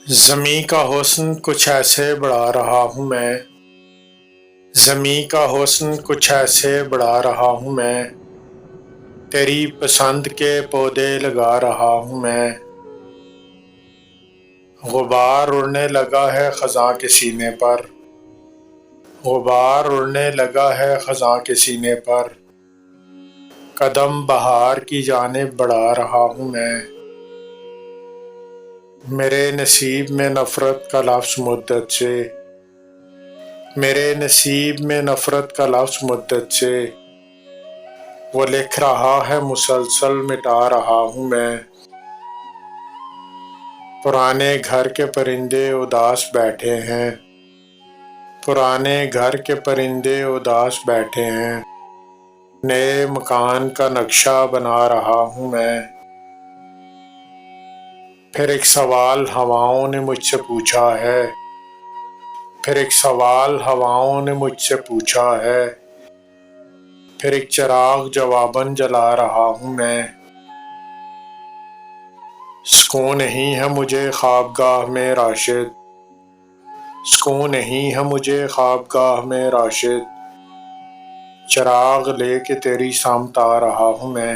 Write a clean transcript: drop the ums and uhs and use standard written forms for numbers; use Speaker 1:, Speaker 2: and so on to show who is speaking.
Speaker 1: زمیں کا حسن کچھ ایسے بڑھا رہا ہوں میں، زمیں کا حسن کچھ ایسے بڑھا رہا ہوں میں، تیری پسند کے پودے لگا رہا ہوں میں۔ غبار اڑنے لگا ہے خزاں کے سینے پر، غبار اڑنے لگا ہے خزاں کے سینے پر، قدم بہار کی جانب بڑھا رہا ہوں میں۔ میرے نصیب میں نفرت کا لفظ مدت سے، میرے نصیب میں نفرت کا لفظ مدت سے، وہ لکھ رہا ہے مسلسل مٹا رہا ہوں میں۔ پرانے گھر کے پرندے اداس بیٹھے ہیں، پرانے گھر کے پرندے اداس بیٹھے ہیں، نئے مکان کا نقشہ بنا رہا ہوں میں۔ پھر ایک سوال ہواؤں نے مجھ سے پوچھا ہے، پھر ایک سوال ہواؤں نے مجھ سے پوچھا ہے، پھر ایک چراغ جواباً جلا رہا ہوں میں۔ سکون نہیں ہے مجھے خوابگاہ میں راشد، سکون نہیں ہے مجھے خوابگاہ میں راشد، چراغ لے کے تیری سمت آ رہا ہوں میں۔